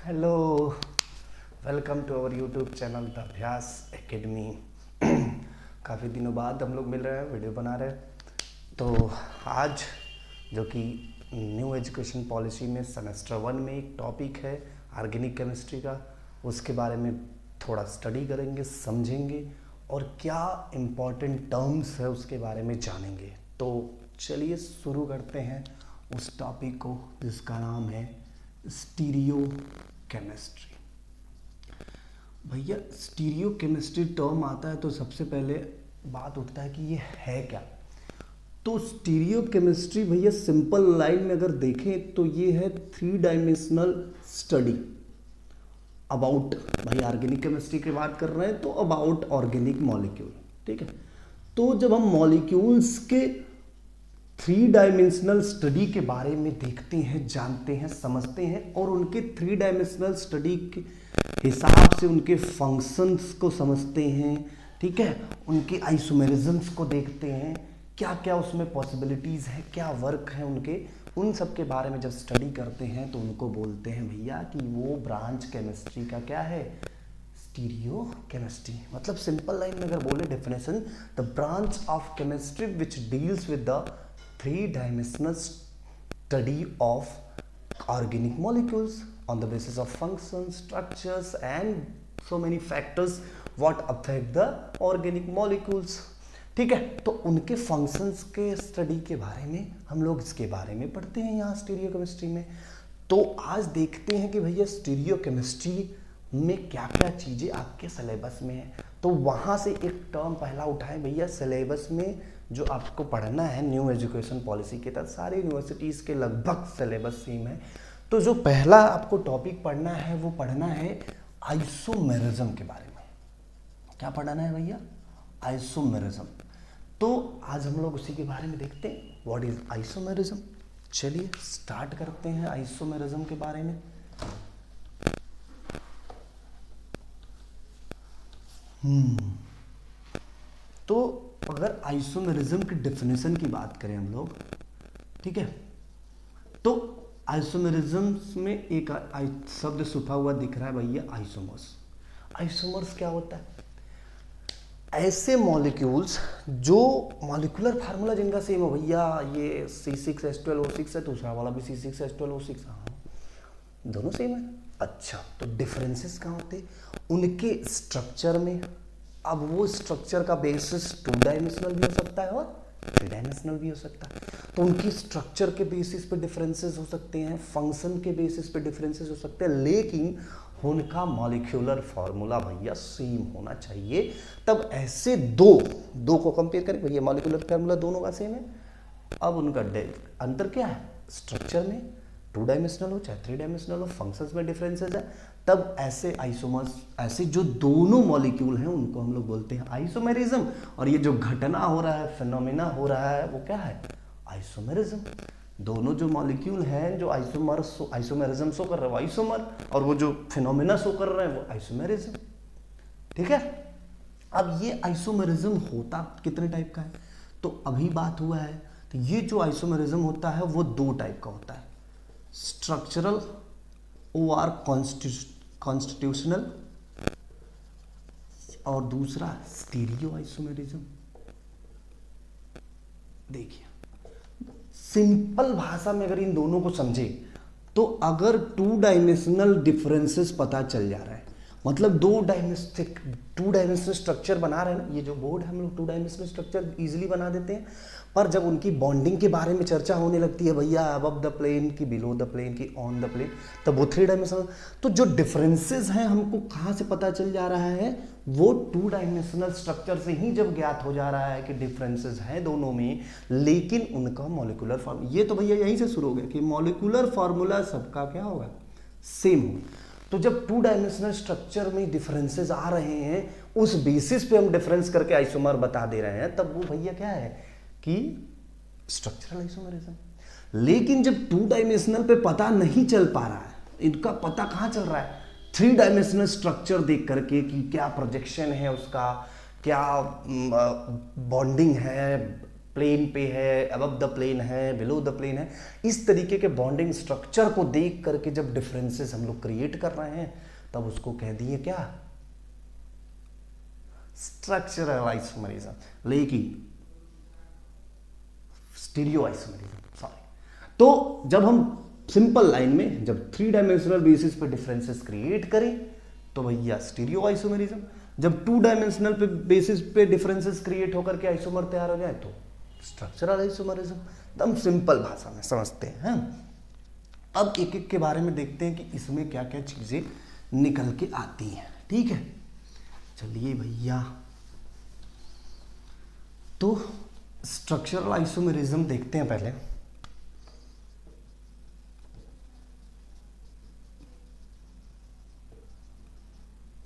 Hello, welcome to our YouTube channel the Abhyas academy. काफ़ी दिनों बाद हम लोग मिल रहे हैं, वीडियो बना रहे हैं। तो आज जो कि न्यू एजुकेशन पॉलिसी में सेमेस्टर 1 में एक टॉपिक है ऑर्गेनिक केमिस्ट्री का, उसके बारे में थोड़ा स्टडी करेंगे, समझेंगे और क्या इम्पोर्टेंट टर्म्स है उसके बारे में जानेंगे। तो चलिए शुरू करते हैं उस टॉपिक को जिसका नाम है स्टीरियो केमिस्ट्री। भैया स्टीरियो केमिस्ट्री टर्म आता है तो सबसे पहले बात उठता है कि ये है क्या। तो स्टीरियो केमिस्ट्री भैया सिंपल लाइन में अगर देखें तो ये है 3 डायमेंशनल स्टडी अबाउट, भाई ऑर्गेनिक केमिस्ट्री की बात कर रहे हैं तो अबाउट ऑर्गेनिक मॉलिक्यूल। ठीक है, तो जब हम मॉलिक्यूल्स के 3 डायमेंशनल स्टडी के बारे में देखते हैं, जानते हैं, समझते हैं और उनके 3 डायमेंशनल स्टडी के हिसाब से उनके फंक्शंस को समझते हैं, ठीक है, उनके आइसोमेरिज्म्स को देखते हैं, क्या क्या उसमें पॉसिबिलिटीज़ है, क्या वर्क है उनके, उन सब के बारे में जब स्टडी करते हैं तो उनको बोलते हैं भैया कि वो ब्रांच केमिस्ट्री का क्या है, स्टीरियो केमिस्ट्री। मतलब सिंपल लाइन में अगर बोले definition, the branch of chemistry which deals with the 3 dimensional study of organic molecules on the basis of functions, structures and so many factors what affect the organic molecules। ठीक है, तो उनके functions के study के बारे में हम लोग इसके बारे में पढ़ते हैं यहाँ स्टीरियो केमिस्ट्री में। तो आज देखते हैं कि भैया स्टीरियो केमिस्ट्री में क्या क्या चीज़ें आपके सिलेबस में है। तो वहाँ से एक टर्म पहला उठाएं भैया, सिलेबस में जो आपको पढ़ना है न्यू एजुकेशन पॉलिसी के तहत सारी यूनिवर्सिटीज़ के लगभग सिलेबस सेम है। तो जो पहला आपको टॉपिक पढ़ना है वो पढ़ना है आइसोमेरिज्म के बारे में। क्या पढ़ना है भैया? आइसोमेरिज्म। तो आज हम लोग उसी के बारे में देखते हैं, व्हाट इज आइसोमेरिज्म। चलिए स्टार्ट करते हैं आइसोमेरिज्म के बारे में। तो अगर आइसोमेरिज्म की डेफिनेशन की बात करें हम लोग, ठीक है, तो आइसोमेरिज्म में एक शब्द छुपा हुआ दिख रहा है भैया, आइसोमर्स। आइसोमर्स क्या होता है? ऐसे मॉलिक्यूल्स जो मॉलिक्यूलर फार्मूला जिनका सेम हो, भैया ये C6H12O6 है, दूसरा वाला भी C6H12O6, हाँ दोनों सेम है। अच्छा, तो डिफरेंसेस कहाँ होते हैं? उनके स्ट्रक्चर में। अब वो स्ट्रक्चर का बेसिस 2 डायमेंशनल भी हो सकता है और 3 डायमेंशनल भी हो सकता है। तो उनकी स्ट्रक्चर के बेसिस पे डिफरेंसेस हो सकते हैं, फंक्शन के बेसिस पे डिफरेंसेस हो सकते हैं, लेकिन उनका मॉलिक्यूलर फार्मूला भैया सेम होना चाहिए। तब ऐसे दो को कंपेयर करें, भैया मॉलिक्यूलर फार्मूला दोनों का सेम है। अब उनका अंतर क्या है? स्ट्रक्चर में 2 डायमेंशनल हो चाहे 3 डायमेंशनल हो, फंक्शंस में डिफरेंसेस है। तब ऐसे आइसोमर्स, ऐसे जो दोनों मॉलिक्यूल हैं उनको हम लोग बोलते हैं आइसोमेरिज्म। और ये जो घटना हो रहा है, फिनोमिना हो रहा है, वो क्या है? आइसोमेरिज्म। दोनों जो मॉलिक्यूल हैं जो आइसोमेरिज्म शो कर रहे हैं वो आइसोमर, और वो जो फिनोमिना शो कर रहे हैं वो आइसोमेरिज्म। ठीक है, अब ये आइसोमेरिज्म होता कितने टाइप का है? तो अभी बात हुआ है, तो ये जो आइसोमेरिज्म होता है वो 2 टाइप का होता है, स्ट्रक्चरल और कॉन्स्टिट्यूशनल, और दूसरा स्टीरियो आइसोमेरिज्म। देखिए सिंपल भाषा में अगर इन दोनों को समझे तो अगर 2 डायमेंशनल डिफरेंसेस पता चल जा रहा है, मतलब 2 डायमेंशनल स्ट्रक्चर बना रहे हैं ना, ये जो बोर्ड है हम लोग 2 डायमेंशनल स्ट्रक्चर इजीली बना देते हैं, पर जब उनकी बॉन्डिंग के बारे में चर्चा होने लगती है भैया, अबव द प्लेन की, बिलो द प्लेन की, ऑन द प्लेन, तब वो 3 डायमेंशनल। तो जो डिफरेंसेस हैं हमको कहाँ से पता चल जा रहा है? वो 2 डायमेंशनल स्ट्रक्चर से ही जब ज्ञात हो जा रहा है कि डिफरेंसेस हैं दोनों में, लेकिन उनका मॉलिक्यूलर फार्मूला, ये तो भैया यहीं से शुरू हो गया कि मॉलिक्यूलर फार्मूला सबका क्या होगा? सेम होगा। तो जब 2 डायमेंशनल स्ट्रक्चर में डिफरेंसेस आ रहे हैं, उस बेसिस पे हम डिफरेंस करके आइसोमर बता दे रहे हैं, तब वो भैया क्या है कि स्ट्रक्चरल आइसोमरिज्म। लेकिन जब 2 डायमेंशनल पे पता नहीं चल पा रहा है, इनका पता कहाँ चल रहा है? 3 डायमेंशनल स्ट्रक्चर देख करके कि क्या प्रोजेक्शन है उसका, क्या बॉन्डिंग है, प्लेन पे है, अबव द प्लेन है, बिलो द प्लेन है। इस तरीके के बॉन्डिंग स्ट्रक्चर को देख करके जब डिफरेंसेस हम लोग क्रिएट कर रहे हैं तब उसको कह दिए क्या, स्ट्रक्चरल आइसोमरिज्म। लेकिन स्टीरियो आइसोमरिज्म सॉरी। तो जब हम सिंपल लाइन में जब 3 डायमेंशनल बेसिस पे डिफरेंसेस क्रिएट करें तो भैया स्टीरियो आइसोमरिज्म, जब 2 डायमेंशनल पे बेसिस पे डिफरेंसेस क्रिएट होकर के आइसोमर तैयार हो जाए तो स्ट्रक्चरल आइसोमरिज्म। एकदम सिंपल भाषा में समझते हैं। अब एक एक के बारे में देखते हैं कि इसमें क्या क्या चीजें निकल के आती हैं। ठीक है, चलिए भैया, तो स्ट्रक्चरल आइसोमरिज्म देखते हैं पहले।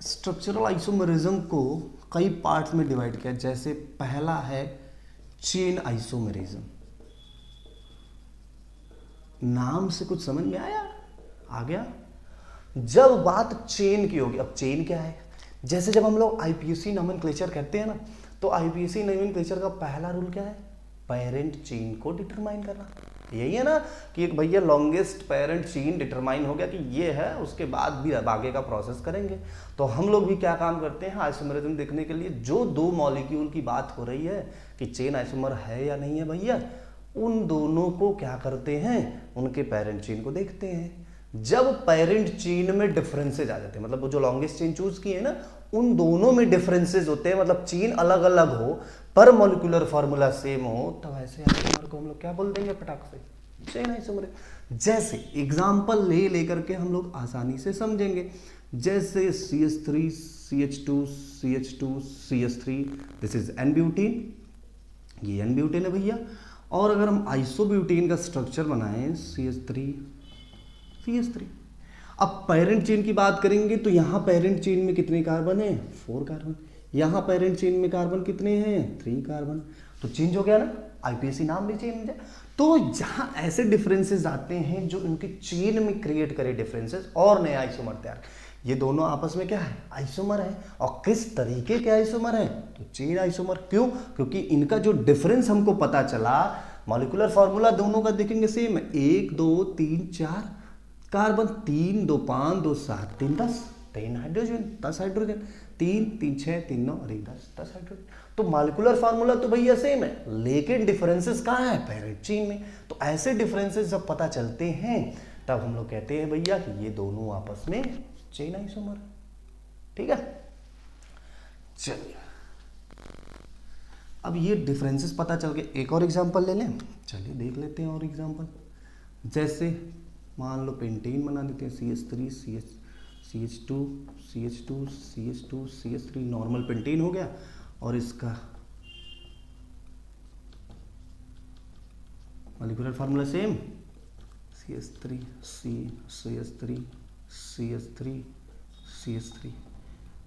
स्ट्रक्चरल आइसोमरिज्म को कई पार्ट्स में डिवाइड किया, जैसे पहला है चेन आइसोमरिज्म। नाम से कुछ समझ में आया, आ गया। जब बात चेन की होगी, अब चेन क्या है, जैसे जब हम लोग आईपीएससी नोमेनक्लेचर कहते हैं ना, तो आईपीएससी नोमेनक्लेचर का पहला रूल क्या है, पेरेंट चेन को डिटरमाइन करना। यही है ना कि एक भैया लॉन्गेस्ट पेरेंट चेन डिटरमाइन हो गया कि ये है, उसके बाद भी आगे का प्रोसेस करेंगे। तो हम लोग भी क्या काम करते हैं, आइसोमरिज्म देखने के लिए जो 2 मॉलिक्यूल की बात हो रही है कि चेन आइसोमर है या नहीं है भैया, उन दोनों को क्या करते हैं, उनके पेरेंट चेन को देखते हैं। जब पेरेंट चेन में डिफरेंसेज आ जाते हैं, मतलब वो जो लॉन्गेस्ट चेन चूज की है ना, उन दोनों में डिफरेंसेज होते हैं, मतलब चेन अलग अलग हो पर मॉलिक्यूलर फार्मूला सेम हो, तब ऐसे आइसोमर को हम लोग क्या बोल देंगे फटाक से, चेन आइसोमर। जैसे एग्जांपल लेकर के हम लोग आसानी से समझेंगे, जैसे CH3 CH2 CH2 CH3, this is N-ब्यूटीन, ये N-ब्यूटीन है भैया। और अगर हम आइसोब्यूटीन का स्ट्रक्चर बनाएं CH3 CH3, अब पेरेंट चेन की बात करेंगे तो यहाँ पेरेंट चेन में कितने कार्बन है, 4 कार्बन। यहाँ पेरेंट चेन में कार्बन कितने हैं, 3 कार्बन। तो चेंज हो गया ना, आईपीएससी नाम भी चेंज है। तो जहाँ ऐसे डिफरेंसेस आते हैं जो इनके चेन में क्रिएट करे डिफरेंसेस और नया आइसोमर तैयार, ये दोनों आपस में क्या है, आइसोमर है। और किस तरीके के आइसोमर है, तो चेन आइसोमर। क्यों, क्योंकि इनका जो डिफरेंस हमको पता चला, मॉलिक्यूलर फॉर्मूला दोनों का देखेंगे सेम है, 1 2 3 4 कार्बन, 3 2 5 2 7 3 10, 3 हाइड्रोजन 10 हाइड्रोजन, 3 3 6 3 9 और 1 10 हाइड्रोजन। तो मॉलिक्यूलर फार्मूला तो भैया सेम है, लेकिन डिफरेंसेस कहाँ है, पेरेंट चेन में। तो ऐसे डिफरेंसेस जब पता चलते हैं तब हम लोग कहते हैं भैया कि ये दोनों आपस में चेन आइसोमर। ठीक है, चलिए अब ये डिफरेंसेस पता चल गए, एक और एग्जांपल ले लें। चलिए देख लेते हैं और एग्जांपल। जैसे मान लो पेंटेन बना देते हैं, CH3 CH2 CH2 CH2 CH3, normal pentane हो गया। और इसका molecular formula same, CH3 CH3 CH3 CH3।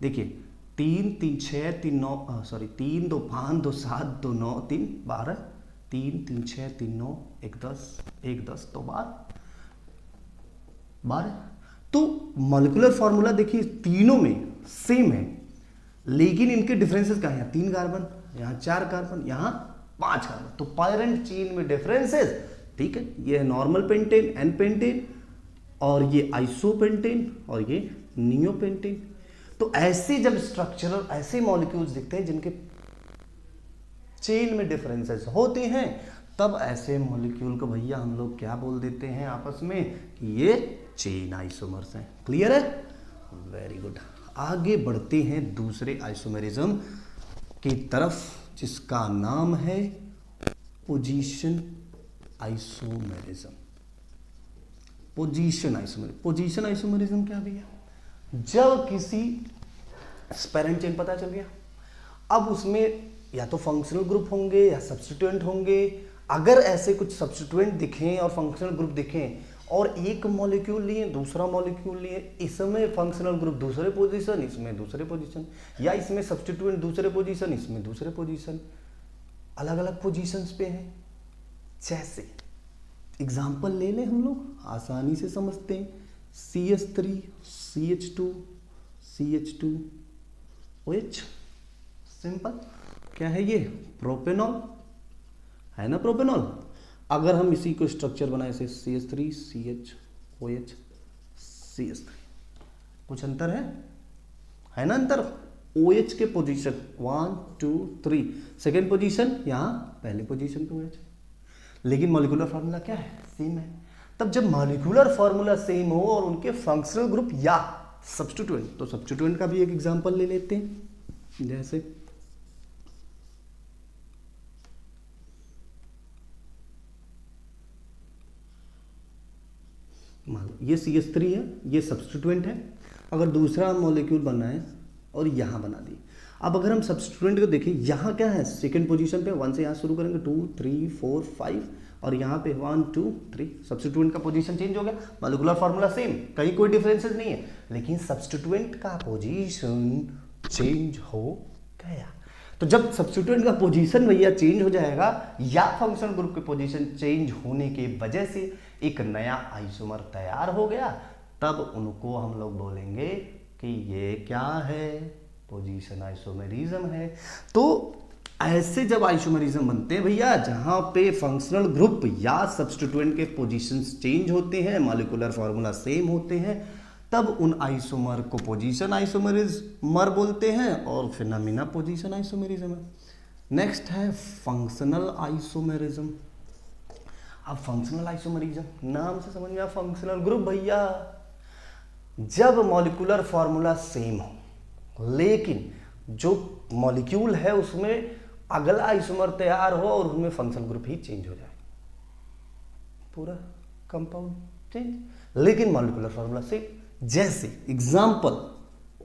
देखिए 3 3 6 3 9 सॉरी 3 2 5 2 7 2 9 3 12, 3 3 6 3 9 1 10 1 10 तो 12। तो मॉलिक्यूलर फार्मूला देखिए तीनों में सेम है, लेकिन इनके डिफरेंसेस क्या है, 3 कार्बन, यहाँ 4 कार्बन, यहाँ 5 कार्बन। तो पेरेंट चेन में डिफरेंसेस, ठीक है। ये है नॉर्मल पेंटेन एन पेंटेन, और ये आइसोपेंटेन, और ये नियोपेंटेन। तो ऐसे जब स्ट्रक्चरल ऐसे मॉलिक्यूल्स दिखते हैं जिनके चेन में डिफरेंसेस होते हैं, तब ऐसे मॉलिक्यूल को भैया हम लोग क्या बोल देते हैं आपस में कि ये चेन आइसोमर्स हैं। क्लियर है, वेरी गुड। आगे बढ़ते हैं दूसरे आइसोमेरिज्म की तरफ, जिसका नाम है position isomerism. Position isomerism, position isomerism क्या भैया, जब किसी पेरेंट चेन पता चल गया, अब उसमें या तो फंक्शनल ग्रुप होंगे या सब्स्टिट्यूएंट होंगे। अगर ऐसे कुछ सब्स्टिट्यूएंट दिखें और फंक्शनल ग्रुप दिखें, और एक मॉलिक्यूल लिए दूसरा मॉलिक्यूल लिए, इसमें फंक्शनल ग्रुप दूसरे पोजीशन, इसमें दूसरे पोजीशन, या इसमें सब्स्टिट्यूएंट दूसरे पोजीशन, इसमें दूसरे पोजीशन, अलग अलग पोजीशंस पे हैं। जैसे एग्जांपल ले लें हम लोग, आसानी से समझते हैं। CH3 CH2 CH2 OH, simple. क्या है ये, प्रोपेनॉल। है ना प्रोपेनॉल। अगर हम इसी को स्ट्रक्चर बनाए ऐसे CH3 CHOH CH3, कुछ अंतर है ना अंतर। OH के पोजीशन 1 2 3, सेकेंड पोजीशन यहाँ पहले पोजीशन पे OH, लेकिन मॉलिक्यूलर फार्मूला क्या है, सेम है। तब जब मॉलिक्यूलर फार्मूला सेम हो और उनके फंक्शनल ग्रुप या सब्स्टिट्यूएंट, तो सब्स्टिट्यूएंट का भी एक एग्जांपल ले लेते हैं। जैसे मान लो ये CH3 है, ये सब्स्टिट्यूएंट है। अगर दूसरा मॉलिक्यूल बना है और यहाँ बना दिए, अब अगर हम सब्स्टिट्यूएंट को देखें, यहाँ क्या है सेकंड पोजीशन पे 1 से यहाँ शुरू करेंगे 2 3 4 5 और यहाँ पे 1 2 3, सब्स्टिट्यूएंट का पोजीशन चेंज हो गया। मॉलिक्यूलर फार्मूला सेम, कहीं कोई डिफरेंसेस नहीं है, लेकिन सब्स्टिट्यूएंट का पोजीशन चेंज हो गया। तो जब सब्स्टिट्यूएंट का पोजीशन भैया चेंज हो जाएगा या फंक्शनल ग्रुप के पोजीशन चेंज होने के वजह से एक नया आइसोमर तैयार हो गया, तब उनको हम लोग बोलेंगे कि ये क्या है, पोजीशन आइसोमेरिज्म है। तो ऐसे जब आइसोमेरिज्म बनते हैं भैया, जहां पे फंक्शनल ग्रुप या सब्स्टिट्यूएंट के पोजीशंस चेंज होते हैं, मॉलिक्यूलर फार्मूला सेम होते हैं, तब उन आइसोमर को पोजीशन आइसोमेरिज्म बोलते हैं और फिनोमिना पोजीशन आइसोमेरिज्म है। नेक्स्ट है फंक्शनल आइसोमेरिज्म। अब फंक्शनल आइसोमेरिज्म नाम से समझ में आया, फंक्शनल ग्रुप भैया जब मॉलिक्यूलर फार्मूला सेम हो लेकिन जो मॉलिक्यूल है उसमें अगला आइसोमर तैयार हो और उनमें फंक्शनल ग्रुप ही चेंज हो जाए, पूरा कंपाउंड चेंज, लेकिन मॉलिक्यूलर फार्मूला सेम। जैसे एग्जाम्पल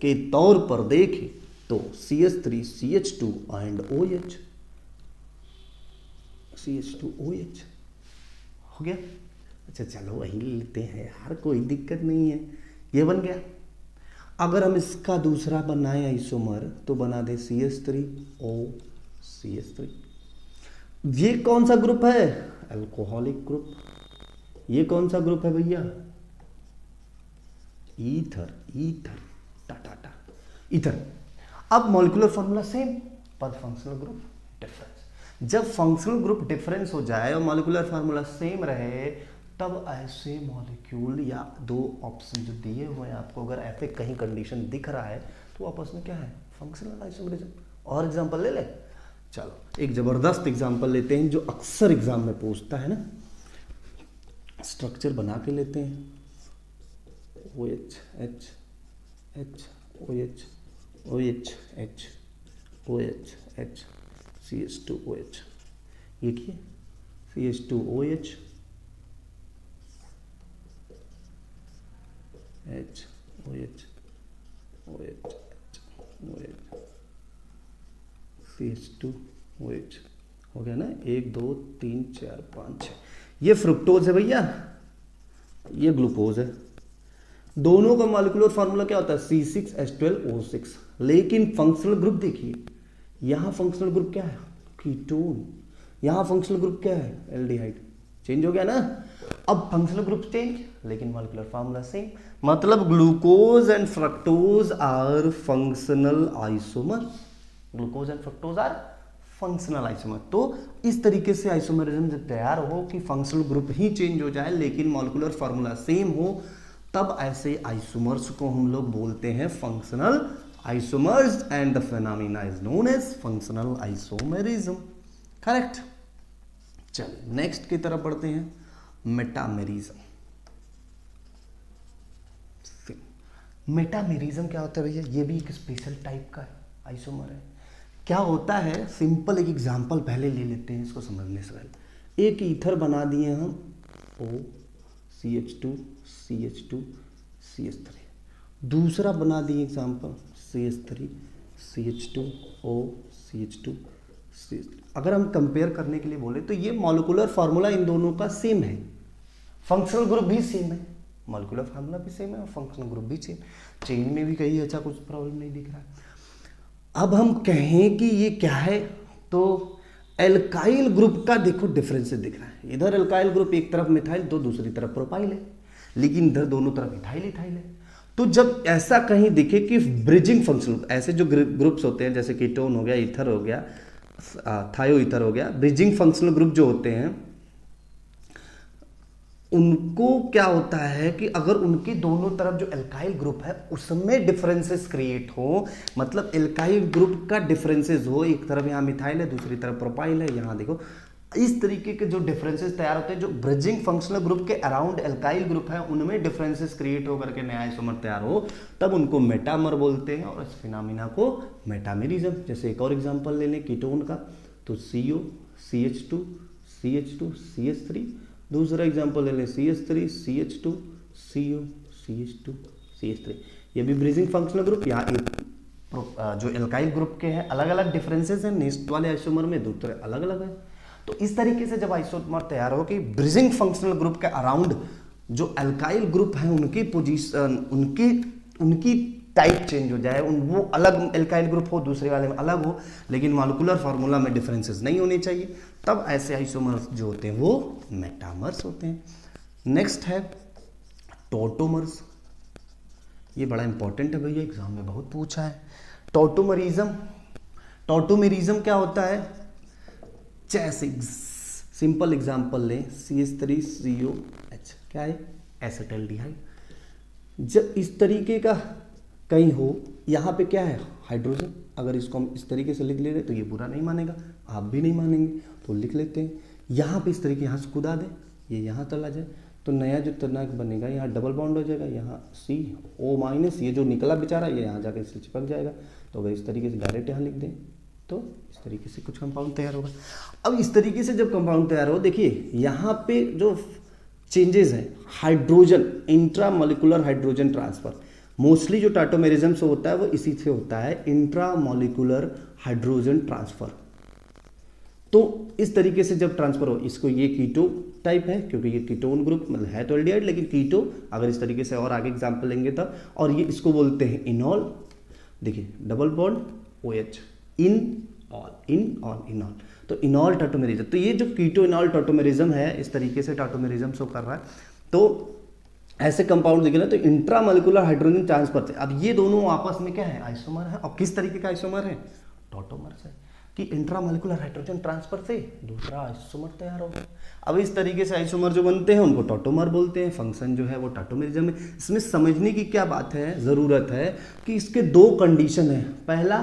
के तौर पर देखें तो CH3 CH2 and OH, CH2 OH हो गया। अच्छा चलो वही लेते हैं यार, कोई दिक्कत नहीं है, ये बन गया। अगर हम इसका दूसरा बनाए आइसोमर तो बना दे CH3O CH3। ये कौन सा ग्रुप है, अल्कोहलिक ग्रुप। ये कौन सा ग्रुप है भैया, ईथर, ईथर टा ईथर। अब मॉलिक्यूलर फार्मूला सेम पर फंक्शनल ग्रुप डिफरेंस। जब फंक्शनल ग्रुप डिफरेंस हो जाए और मॉलिक्यूलर फार्मूला सेम रहे, तब ऐसे मॉलिक्यूल या दो ऑप्शन जो दिए हुए हैं आपको, अगर ऐसे कहीं कंडीशन दिख रहा है तो आपस में क्या है, फंक्शनल आइसोमेरिज्म। और एग्जांपल ले ले, चलो एक जबरदस्त एग्जांपल लेते हैं जो अक्सर एग्जाम में पूछता है ना, स्ट्रक्चर बना के लेते हैं। OH H H OH OH H OH H CH2OH, ये क्या CH2OH H OH OH OH CH2OH हो गया ना, 1 2 3 4 5 6। ये फ्रुक्टोज है भैया, ये ग्लूकोज है। दोनों का मॉलिक्यूलर फार्मूला क्या होता है, C6H12O6, लेकिन फंक्शनल ग्रुप देखिए, यहां फंक्शनल ग्रुप क्या है, कीटोन, यहां फंक्शनल ग्रुप क्या है, एल्डिहाइड। चेंज हो गया ना। अब फंक्शनल ग्रुप चेंज लेकिन मॉलिक्यूलर फार्मूला सेम, मतलब glucose and fructose are functional isomer. Glucose and fructose are functional isomer. तो इस तरीके से आइसोमरिज्म जब तैयार हो कि फंक्शनल ग्रुप ही चेंज हो जाए लेकिन मॉलिक्यूलर फार्मूला सेम हो, तब ऐसे आइसोमर्स को हम लोग बोलते हैं functional isomers and the phenomena is known as functional isomerism. Correct. चलिए नेक्स्ट की तरफ बढ़ते हैं, मेटामेरिज्म। मेटामेरिज्म क्या होता है भैया, ये भी एक स्पेशल टाइप का आइसोमर है। क्या होता है, सिंपल एक एग्जांपल पहले ले लेते हैं इसको समझने से पहले। एक ईथर बना दिए हम O CH2 CH2 CH3, दूसरा बना दिए example CH3 CH2O CH2 CH3। अगर हम कंपेयर करने के लिए बोले तो ये मॉलिक्यूलर फार्मूला इन दोनों का सेम है, फंक्शनल ग्रुप भी सेम है, मॉलिक्यूलर फार्मूला भी सेम है और फंक्शनल ग्रुप भी सेम, चेन में भी कहीं अच्छा कुछ प्रॉब्लम नहीं दिख रहा है। अब हम कहें कि ये क्या है, तो एल्काइल ग्रुप का देखो डिफरेंस दिख रहा है। इधर एल्काइल ग्रुप एक तरफ मिथाइल तो दूसरी तरफ प्रोपाइल है, लेकिन इधर दोनों तरफ इथाइल इथाइल है। तो जब ऐसा कहीं दिखे कि ब्रिजिंग फंक्शन, ऐसे जो ग्रुप्स होते हैं जैसे कीटोन हो गया, ईथर हो गया, थायो ईथर हो गया। ब्रिजिंग फंक्शनल ग्रुप जो होते हैं उनको क्या होता है कि अगर उनके दोनों तरफ जो एल्काइल ग्रुप है उसमें डिफरेंसेस क्रिएट हो, मतलब एल्काइल ग्रुप का डिफरेंसेस हो, एक तरफ यहाँ मिथाइल है दूसरी तरफ प्रोपाइल है, यहाँ देखो इस तरीके के जो डिफरेंसेस तैयार होते हैं, जो ब्रिजिंग फंक्शनल ग्रुप के अराउंड एल्काइल ग्रुप है उनमें डिफरेंसेस क्रिएट होकर के नया आइसोमर तैयार हो, तब उनको मेटामर बोलते हैं और इस फिनोमिना को मेटामेरिज्म। जैसे एक और एग्जांपल ले लें कीटोन का, तो CO CH2 CH2 CH3, दूसरा एग्जांपल ले लें CH3 CH2 CO CH2 CH3, ये भी ब्रिजिंग फंक्शनल ग्रुप। यहाँ एक जो एल्काइल ग्रुप के हैं अलग अलग डिफरेंसेस हैं, नेक्स्ट वाले आइसोमर में दूसरे अलग अलग है। तो इस तरीके से जब आइसोमर तैयार हो कि ब्रिजिंग फंक्शनल ग्रुप के अराउंड जो अल्काइल ग्रुप है उनकी पोजीशन उनकी टाइप चेंज हो जाए, वो अलग एल्काइल ग्रुप हो दूसरे वाले में अलग हो, लेकिन मॉलिक्यूलर फार्मूला में डिफरेंसेस नहीं होने चाहिए, तब ऐसे आइसोमर्स जो होते हैं वो मेटामर्स होते हैं। नेक्स्ट है टॉटोमर्स। ये बड़ा इंपॉर्टेंट है भैया, एग्जाम में बहुत पूछा है। टॉटोमरिज्म, टॉटोमेरिज्म क्या होता है? जैसे सिंपल एग्जांपल लें CH3COH, क्या है? एसिटाल्डिहाइड। जब इस तरीके का कहीं हो, यहाँ पे क्या है? हाइड्रोजन। अगर इसको हम इस तरीके से लिख ले रहे तो ये बुरा नहीं मानेगा, आप भी नहीं मानेंगे, तो लिख लेते हैं। यहाँ पे इस तरीके यहाँ से कूदा दें, ये यहाँ चला जाए तो नया जो तनाक बनेगा यहाँ डबल बॉन्ड हो जाएगा, यहाँ CO-, ये जो निकला बेचारा ये यहाँ जाकर इससे चिपक जाएगा। तो अगर इस तरीके से डायरेक्ट यहाँ लिख दें तो इस तरीके से कुछ कंपाउंड तैयार होगा। अब इस तरीके से जब कंपाउंड तैयार हो, देखिए यहाँ पे जो चेंजेस हैं, hydrogen intramolecular hydrogen transfer, mostly जो टॉटोमेरिज्म से होता है वो इसी से होता है, इंट्रामोलिकुलर हाइड्रोजन ट्रांसफर। तो इस तरीके से जब ट्रांसफर हो, इसको ये कीटो टाइप है क्योंकि ये कीटोन ग्रुप मतलब है तो एल्डिहाइड लेकिन कीटो, अगर इस तरीके से और आगे एग्जांपल लेंगे तब, और ये इसको बोलते हैं इनॉल। देखिए डबल बॉन्ड OH, इनऑल, तो इनॉल टॉटोमेरिज्म। तो ये जो कीटो इनॉल टॉटोमेरिज्म है इस तरीके से टॉटोमेरिज्म शो कर रहा है। तो ऐसे कंपाउंड देखे ना तो इंट्रामोलिकुलर हाइड्रोजन ट्रांसफर से, अब ये दोनों आपस में क्या है? आइसोमर है। और किस तरीके का आइसोमर है? टॉटोमर्स है, कि इंट्रामोलिकुलर हाइड्रोजन ट्रांसफर से दूसरा आइसोमर तैयार हो गया। अब इस तरीके से आइसोमर जो बनते हैं उनको टॉटोमर बोलते हैं। फंक्शन जो है वो टॉटोमेरिज्म में। इसमें समझने की क्या बात है, जरूरत है कि इसके दो कंडीशन है। पहला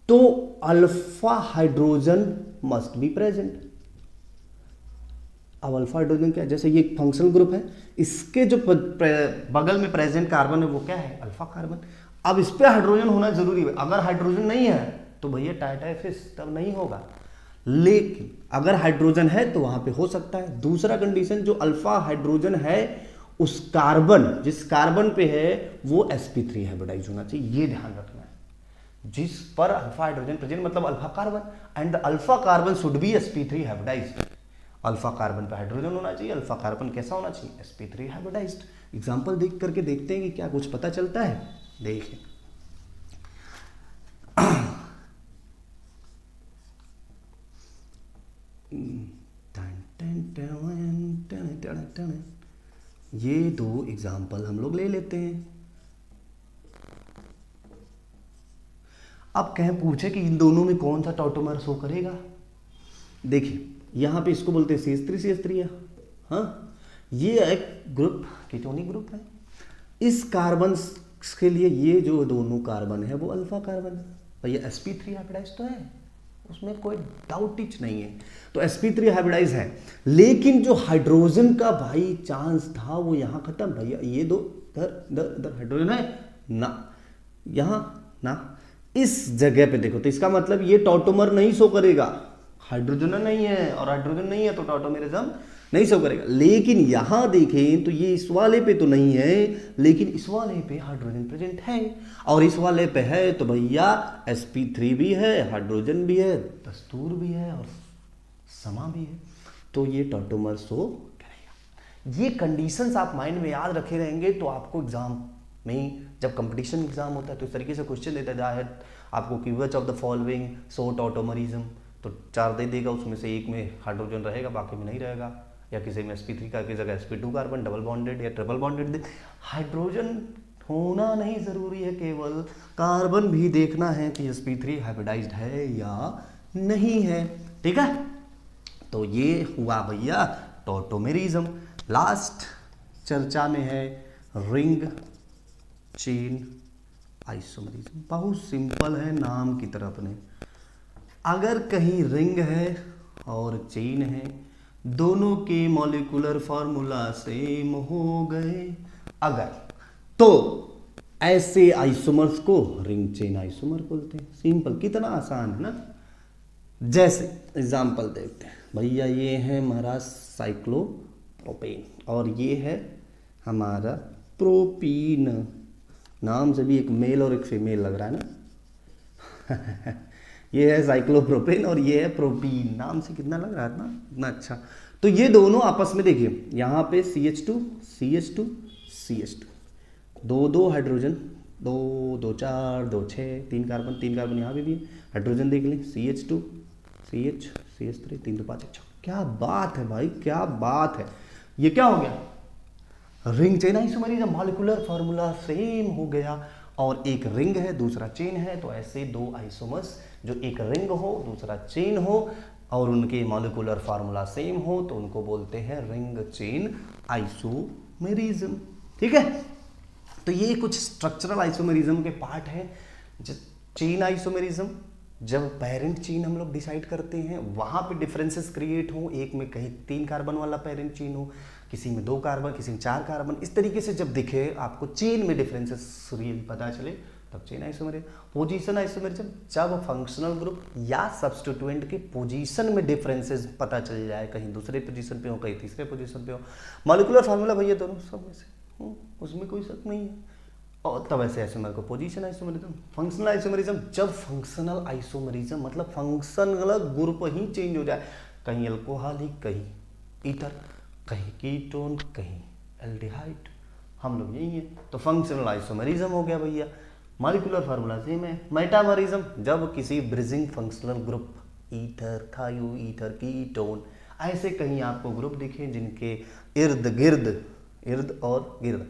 तो alpha hydrogen must be present. अब अल्फा हाइड्रोजन क्या है? जैसे ये फंक्शनल ग्रुप है, इसके जो बगल में प्रेजेंट कार्बन है वो क्या है? Alpha carbon. अब इस पे हाइड्रोजन होना जरूरी है। अगर हाइड्रोजन नहीं है तो भैया टाइटाइफिस, तब नहीं होगा। लेकिन अगर हाइड्रोजन है तो वहां पे हो सकता है। दूसरा कंडीशन, जो अल्फा हाइड्रोजन है उस कार्बन, जिस कार्बन पे है वो sp3 हाइब्रिडाइज होना चाहिए। ये ध्यान रखना है, जिस पर अल्फा हाइड्रोजन प्रेजेंट मतलब alpha carbon, and the alpha carbon should be sp3 hybridised. Alpha carbon पे हाइड्रोजन होना चाहिए, अल्फा कार्बन कैसा होना चाहिए? sp3 hybridised. एग्जांपल देख करके देखते हैं कि क्या कुछ पता चलता है। देखिए ये दो एग्जाम्पल हम लोग ले लेते हैं। अब कहें पूछे कि इन दोनों में कौन सा टॉटोमर शो करेगा। देखिए यहां पे इसको बोलते हैं CH3 है। हाँ, ये एक ग्रुप कीटोनिक ग्रुप है। इस कार्बन के लिए ये जो दोनों कार्बन है वो अल्फा कार्बन है, और ये sp3 हाइब्रिडाइज तो है, उसमें कोई डाउट टिच नहीं है। तो sp3 हाइब्रिडाइज है, लेकिन जो हाइड्रोजन का भाई चांस था वो यहां खत्म। भैया ये दो इधर हाइड्रोजन है ना, यहां ना, इस जगह पे देखो, तो इसका मतलब ये टॉटोमर नहीं शो करेगा। हाइड्रोजन नहीं है और हाइड्रोजन नहीं है तो टॉटोमेरिज्म नहीं शो करेगा। लेकिन यहां देखें तो ये इस वाले पे तो नहीं है, लेकिन इस वाले पे हाइड्रोजन प्रेजेंट है, और इस वाले पे है तो भैया sp3 भी है, हाइड्रोजन भी है, दस्तूर भी है और समा भी है, तो ये टॉटोमर शो करेगा। ये कंडीशंस आप माइंड में याद रखे रहेंगे तो आपको एग्जाम में जब कंपटीशन एग्जाम होता है तो इस तरीके से क्वेश्चन देता है आपको कि which of the following show tautomerism, तो 4 दे देगा, उसमें से एक में हाइड्रोजन रहेगा बाकी में नहीं रहेगा, या किसी में sp3 का की जगह sp2 कार्बन डबल बॉन्डेड या ट्रिपल बॉन्डेड दे। हाइड्रोजन होना नहीं जरूरी है, केवल कार्बन भी देखना है कि sp3 हाइब्रिडाइज्ड है या नहीं है। ठीक है, तो ये हुआ भैया टॉटोमेरिज्म। लास्ट चर्चा में है रिंग चेन आइसोमेरिज्म। बहुत सिंपल है नाम की तरह अपने। अगर कहीं रिंग है और चेन है, दोनों के मॉलिक्यूलर फॉर्मूला सेम हो गए अगर, तो ऐसे आइसोमर्स को रिंग चेन आइसोमर बोलते हैं। सिंपल, कितना आसान है ना। जैसे एग्जांपल देखते हैं भैया, ये है हमारा साइक्लोप्रोपेन और ये है हमारा प्रोपीन। नाम से भी एक मेल और एक फीमेल लग रहा है ना। ये है साइक्लोप्रोपेन और ये है प्रोपीन। नाम से कितना लग रहा है ना, इतना अच्छा। तो ये दोनों आपस में देखिए, यहाँ पे CH2 CH2 CH2, दो दो हाइड्रोजन, दो दो चार दो छः, तीन कार्बन यहाँ पे भी है। हाइड्रोजन देख लें, CH2 CH CH3, 3 2 5। अच्छा, क्या बात है भाई, क्या बात है। ये क्या हो गया, ring chain isomerism. Molecular formula same हो गया और एक रिंग है दूसरा चेन है, तो ऐसे दो आइसोमर्स जो एक रिंग हो दूसरा चेन हो और उनके मॉलिक्यूलर फार्मूला सेम हो, तो उनको बोलते हैं रिंग चेन आइसोमेरिज्म। ठीक है, तो ये कुछ स्ट्रक्चरल आइसोमेरिज्म के पार्ट हैं। चेन आइसोमेरिज्म, जब पेरेंट चेन हम लोग डिसाइड करते हैं वहां पे डिफरेंसेस क्रिएट हो, एक में कहीं 3 कार्बन वाला पेरेंट चेन हो, किसी में 2 कार्बन, किसी में 4 कार्बन, इस तरीके से जब दिखे आपको चेन में डिफरेंसेस रियल पता चले, तब चेन आइसोमेरिज्म। पोजीशन आइसोमेरिज्म, जब फंक्शनल ग्रुप या सब्स्टिट्यूएंट के पोजीशन में डिफरेंसेस पता चल जाए, कहीं दूसरे पोजीशन पे हो कहीं तीसरे पोजीशन पे हो। मॉलिक्यूलर फार्मूला भैया दोनों सब में से, उसमें कोई शक नहीं है। और तब ऐसे आइसोमर को पोजीशन आइसोमेरिज्म। फंक्शनल आइसोमेरिज्म, जब फंक्शनल आइसोमेरिज्म मतलब फंक्शनल ग्रुप ही चेंज हो जाए, कहीं अल्कोहलिक कहीं ईथर, कहीं कीटोन कहीं एल्डिहाइड, हम लोग यही है, तो फंक्शनल आइसोमेरिज्म हो गया भैया। मॉलिक्यूलर फार्मूला सेम है। मेटामरिज्म, जब किसी ब्रिजिंग फंक्शनल ग्रुप ईथर थायो ईथर कीटोन ऐसे कहीं आपको ग्रुप दिखे जिनके इर्द गिर्द, इर्द और गिर्द,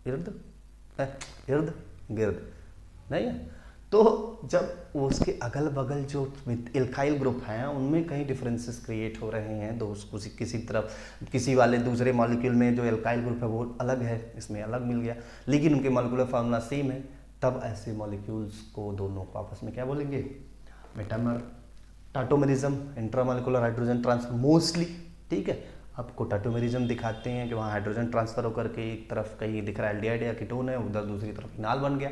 इर्द इर्द गिर्द नहीं है, तो जब उसके अगल बगल जो इल्काइल ग्रुप हैं उनमें कहीं डिफरेंसेस क्रिएट हो रहे हैं, तो किसी तरफ किसी वाले दूसरे मॉलिक्यूल में जो एल्काइल ग्रुप है वो अलग है, इसमें अलग मिल गया, लेकिन उनके मॉलिक्यूलर फार्मूला सेम है, तब ऐसे मॉलिक्यूल्स को दोनों को आपस में क्या बोलेंगे, metamer. Tautomerism, intramolecular hydrogen transfer mostly. ठीक है, आपको टाटोमेरिज्म दिखाते हैं कि वहाँ हाइड्रोजन ट्रांसफर होकर के एक तरफ कहीं दिख रहा है एल्डिहाइड या कीटोन है, उधर दूसरी तरफ फिनाल बन गया,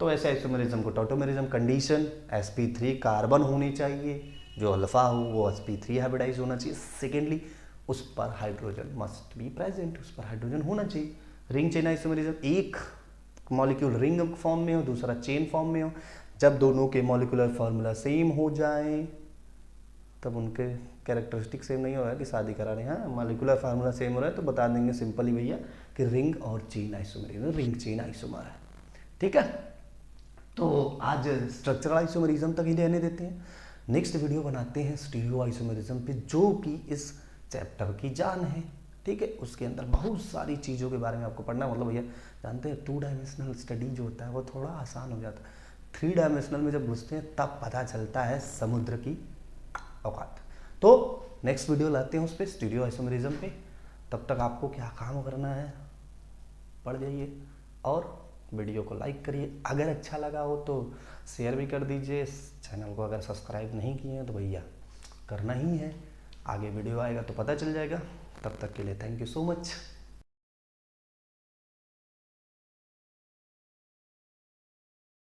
तो ऐसे आइसोमेरिज्म को टाटोमेरिज्म। कंडीशन sp3 कार्बन होनी चाहिए, जो अल्फा हो वो sp3 हाइब्रिडाइज होना चाहिए। सेकेंडली, उस पर हाइड्रोजन मस्ट बी प्रेजेंट, उस पर हाइड्रोजन होना चाहिए। रिंग चेन आइसोमेरिज्म, एक मॉलिक्यूल रिंग फॉर्म में हो दूसरा चेन फॉर्म में हो, जब दोनों के मॉलिक्यूलर फार्मूला सेम हो जाए तब उनके कैरेक्टरिस्टिक सेम नहीं हो रहा है कि शादी करा रहे हैं, मॉलिक्यूलर फार्मूला सेम हो रहा है तो बता देंगे सिंपली भैया कि रिंग और chain isomerism, ring chain isomer है। ठीक है, तो आज स्ट्रक्चरल आइसोमेरिज्म तक ही रहने देते हैं। नेक्स्ट वीडियो बनाते हैं स्टीरियो आइसोमेरिज्म पे, जो कि इस चैप्टर की जान है। ठीक है, उसके अंदर बहुत सारी चीज़ों के बारे में आपको पढ़ना, मतलब भैया जानते हैं 2 डायमेंशनल स्टडी जो होता है वो थोड़ा आसान हो जाता है, 3 डायमेंशनल में जब घुसते हैं तब पता चलता है समुद्र की औकात। तो नेक्स्ट वीडियो लाते हैं उस पर स्टीरियो आइसोमेरिज्म पे। तब तक आपको क्या काम करना है, पढ़ जाइए और वीडियो को लाइक करिए, अगर अच्छा लगा हो तो शेयर भी कर दीजिए। चैनल को अगर सब्सक्राइब नहीं किए हैं तो भैया करना ही है, आगे वीडियो आएगा तो पता चल जाएगा। तब तक के लिए थैंक यू सो मच।